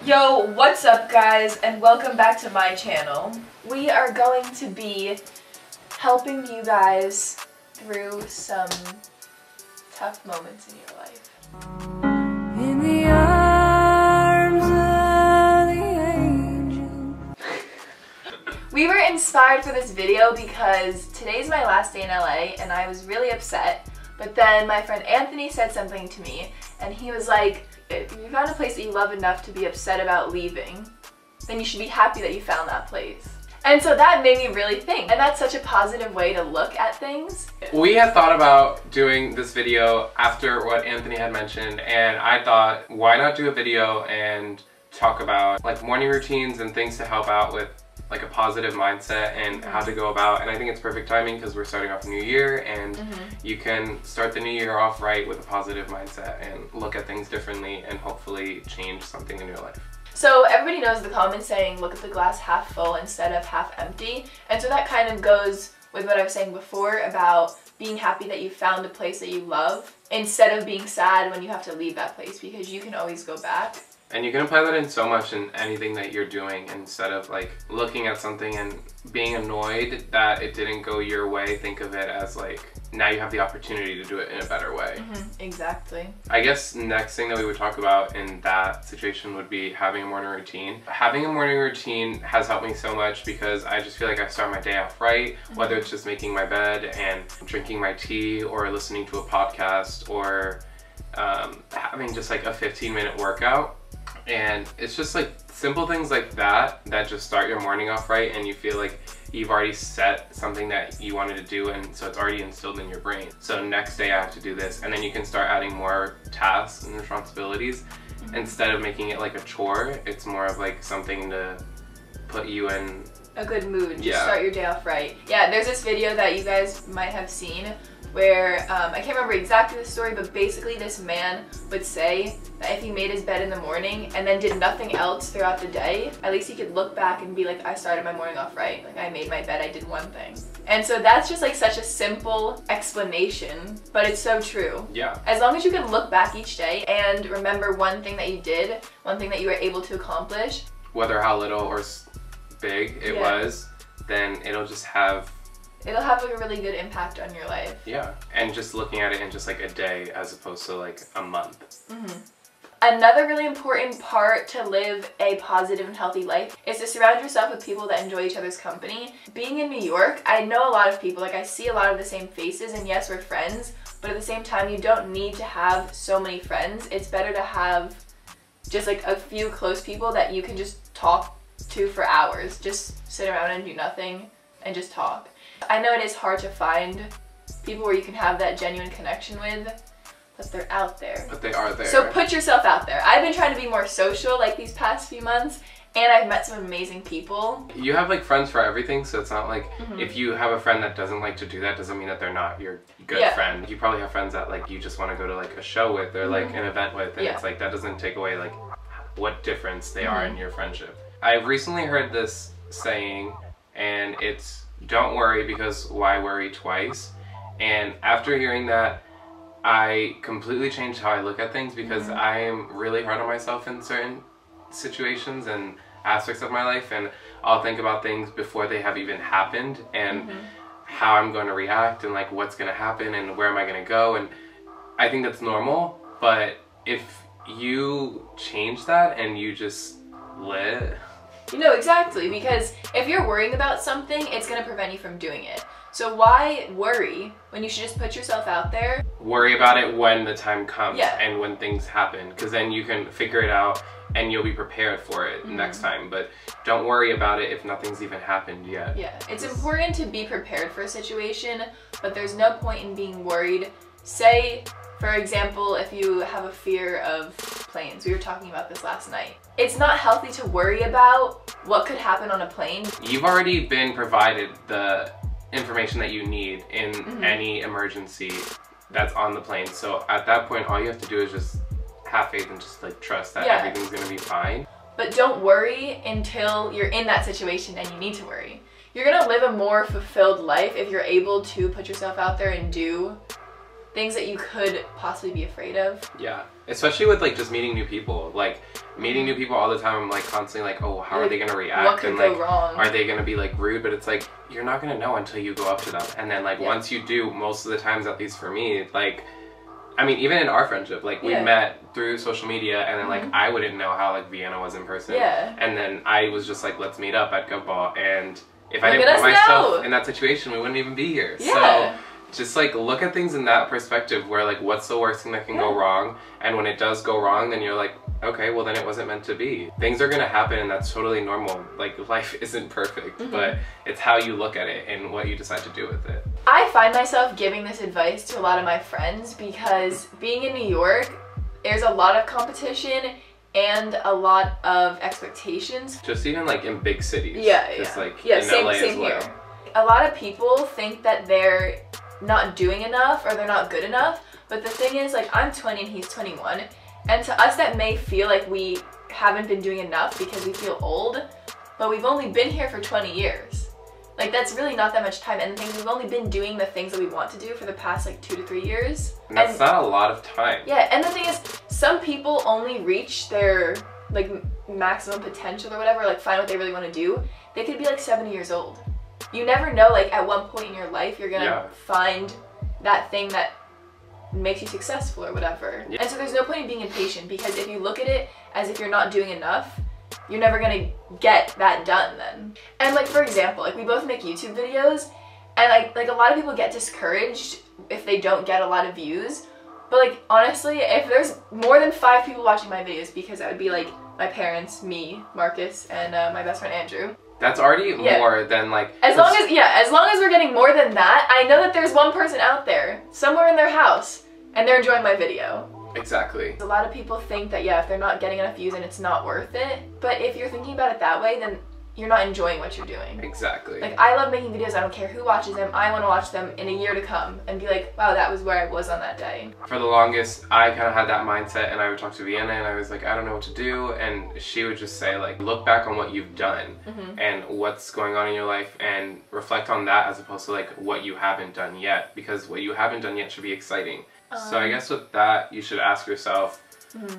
Yo, what's up guys, and welcome back to my channel. We are going to be helping you guys through some tough moments in your life. In the arms of the angel. We were inspired for this video because today's my last day in LA and I was really upset, but then my friend Anthony said something to me and he was like, if you found a place that you love enough to be upset about leaving, then you should be happy that you found that place. And so that made me really think, and that's such a positive way to look at things. We had thought about doing this video after what Anthony had mentioned, and I thought, why not do a video and talk about like morning routines and things to help out with like a positive mindset and how to go about. And I think it's perfect timing because we're starting off a new year and you can start the new year off right with a positive mindset and look at things differently and hopefully change something in your life. So everybody knows the common saying, look at the glass half full instead of half empty. And so that kind of goes with what I was saying before about being happy that you found a place that you love instead of being sad when you have to leave that place, because you can always go back. And you can apply that in so much in anything that you're doing. Instead of like looking at something and being annoyed that it didn't go your way, think of it as like, now you have the opportunity to do it in a better way. Exactly. I guess next thing that we would talk about in that situation would be having a morning routine. Having a morning routine has helped me so much because I just feel like I start my day off right, whether it's just making my bed and drinking my tea or listening to a podcast or having just like a 15-minute workout. And it's just like simple things like that that just start your morning off right, and you feel like you've already set something that you wanted to do, and so it's already instilled in your brain. So next day I have to do this, and then you can start adding more tasks and responsibilities. Instead of making it like a chore, it's more of like something to put you in a good mood. Just start your day off right. Yeah, there's this video that you guys might have seen where, I can't remember exactly the story, but basically this man would say that if he made his bed in the morning and then did nothing else throughout the day, at least he could look back and be like, I started my morning off right. Like, I made my bed, I did one thing. And so that's just like such a simple explanation, but it's so true. Yeah. As long as you can look back each day and remember one thing that you did, one thing that you were able to accomplish, whether how little or big it was, then it'll have like a really good impact on your life. Yeah, and just looking at it in just like a day as opposed to like a month. Another really important part to live a positive and healthy life is to surround yourself with people that enjoy each other's company. Being in New York, I know a lot of people, like I see a lot of the same faces, and yes, we're friends, but at the same time, you don't need to have so many friends. It's better to have just like a few close people that you can just talk to for hours. Just sit around and do nothing and just talk. I know it is hard to find people where you can have that genuine connection with, but they're out there. But they are there. So put yourself out there. I've been trying to be more social like these past few months, and I've met some amazing people. You have like friends for everything, so it's not like if you have a friend that doesn't like to do that, doesn't mean that they're not your good friend. You probably have friends that like you just want to go to like a show with or like an event with, and it's like that doesn't take away like what difference they are in your friendship. I've recently heard this saying, and it's, don't worry because why worry twice? And after hearing that, I completely changed how I look at things because I am really hard on myself in certain situations and aspects of my life, and I'll think about things before they have even happened and how I'm going to react and like what's going to happen and where am I going to go. And I think that's normal, but if you change that and you just let You know, exactly, because if you're worrying about something, it's going to prevent you from doing it. So why worry when you should just put yourself out there? Worry about it when the time comes and when things happen, because then you can figure it out and you'll be prepared for it next time. But don't worry about it if nothing's even happened yet. Yeah, it's important to be prepared for a situation, but there's no point in being worried. Say, for example, if you have a fear of planes, we were talking about this last night. It's not healthy to worry about what could happen on a plane. You've already been provided the information that you need in any emergency that's on the plane. So at that point, all you have to do is just have faith and just like trust that everything's gonna be fine. But don't worry until you're in that situation and you need to worry. You're gonna live a more fulfilled life if you're able to put yourself out there and do things that you could possibly be afraid of. Yeah, especially with like just meeting new people. Like meeting new people all the time, I'm like constantly like, oh, how are they gonna react? What could go wrong? Are they gonna be like rude? But it's like, you're not gonna know until you go up to them. And then like once you do, most of the times, at least for me, like, I mean, even in our friendship, like we met through social media, and then like I wouldn't know how like Vienna was in person. Yeah. And then I was just like, let's meet up at Gumball, and if I didn't put myself in that situation, we wouldn't even be here. Yeah. So just like look at things in that perspective, where like what's the worst thing that can go wrong, and when it does go wrong, then you're like, okay, well then it wasn't meant to be. Things are gonna happen, and that's totally normal. Like life isn't perfect, but it's how you look at it and what you decide to do with it. I find myself giving this advice to a lot of my friends because being in New York, there's a lot of competition and a lot of expectations. Just even like in big cities. Just like in same LA as well. Here. A lot of people think that they're not doing enough or they're not good enough, but the thing is, like, I'm 20 and he's 21, and to us that may feel like we haven't been doing enough because we feel old, but we've only been here for 20 years. Like, that's really not that much time, and the thing is, we've only been doing the things that we want to do for the past like 2 to 3 years. And that's not a lot of time. Yeah, and the thing is, some people only reach their like maximum potential or whatever, like find what they really want to do. They could be like 70 years old. You never know, like at one point in your life you're gonna find that thing that makes you successful or whatever. And so there's no point in being impatient, because if you look at it as if you're not doing enough, you're never gonna get that done then. And like, for example, like we both make YouTube videos, and like a lot of people get discouraged if they don't get a lot of views. But like, honestly, if there's more than 5 people watching my videos, because that would be like my parents, me, Marcus, and my best friend Andrew. That's already more than like... As long as we're getting more than that, I know that there's one person out there, somewhere in their house, and they're enjoying my video. Exactly. A lot of people think that, if they're not getting enough views, then it's not worth it. But if you're thinking about it that way, then you're not enjoying what you're doing. Exactly. Like, I love making videos. I don't care who watches them. I want to watch them in a year to come and be like, wow, that was where I was on that day. For the longest, I kind of had that mindset, and I would talk to Vienna, and I was like, I don't know what to do. And she would just say, like, look back on what you've done and what's going on in your life, and reflect on that as opposed to, like, what you haven't done yet. Because what you haven't done yet should be exciting. So I guess with that, you should ask yourself,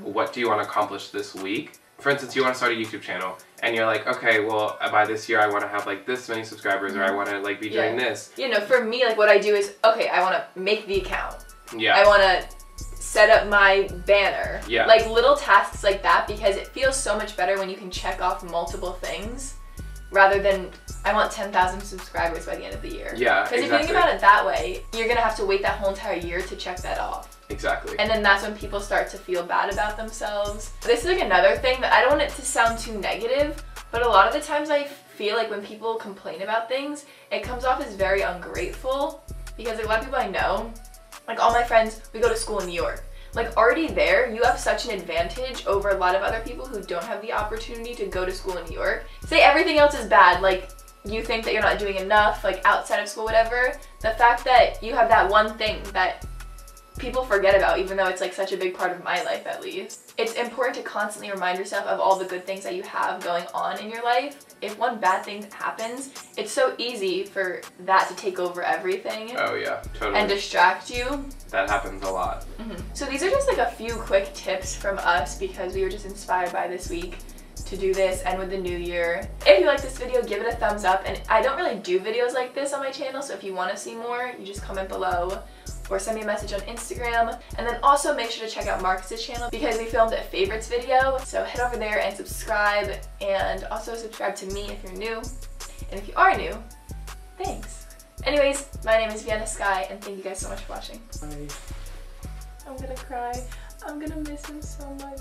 what do you want to accomplish this week? For instance, you want to start a YouTube channel, and you're like, okay, well, by this year I want to have like this many subscribers, or I want to like be doing this. You know, for me, like what I do is, okay, I want to make the account. Yeah. I want to set up my banner. Yeah. Like little tasks like that, because it feels so much better when you can check off multiple things, rather than I want 10,000 subscribers by the end of the year. Yeah, because if you think about it that way, you're going to have to wait that whole entire year to check that off. Exactly. And then that's when people start to feel bad about themselves. This is like another thing that I don't want it to sound too negative, but a lot of the times I feel like when people complain about things, it comes off as very ungrateful, because like, a lot of people I know, like all my friends, we go to school in New York. Like already there, you have such an advantage over a lot of other people who don't have the opportunity to go to school in New York. Say everything else is bad, like you think that you're not doing enough, like outside of school, whatever. The fact that you have that one thing that people forget about, even though it's like such a big part of my life at least. It's important to constantly remind yourself of all the good things that you have going on in your life. If one bad thing happens, it's so easy for that to take over everything. Oh yeah, totally. And distract you. That happens a lot. So these are just like a few quick tips from us, because we were just inspired by this week to do this, and with the new year. If you like this video, give it a thumbs up, and I don't really do videos like this on my channel, so if you want to see more, you just comment below or send me a message on Instagram. And then also make sure to check out Marcus's channel, because we filmed a favorites video, so head over there and subscribe, and also subscribe to me if you're new, and if you are new, thanks. Anyways, my name is Vienna, Skye, and thank you guys so much for watching. Bye. I'm gonna cry. I'm gonna miss him so much.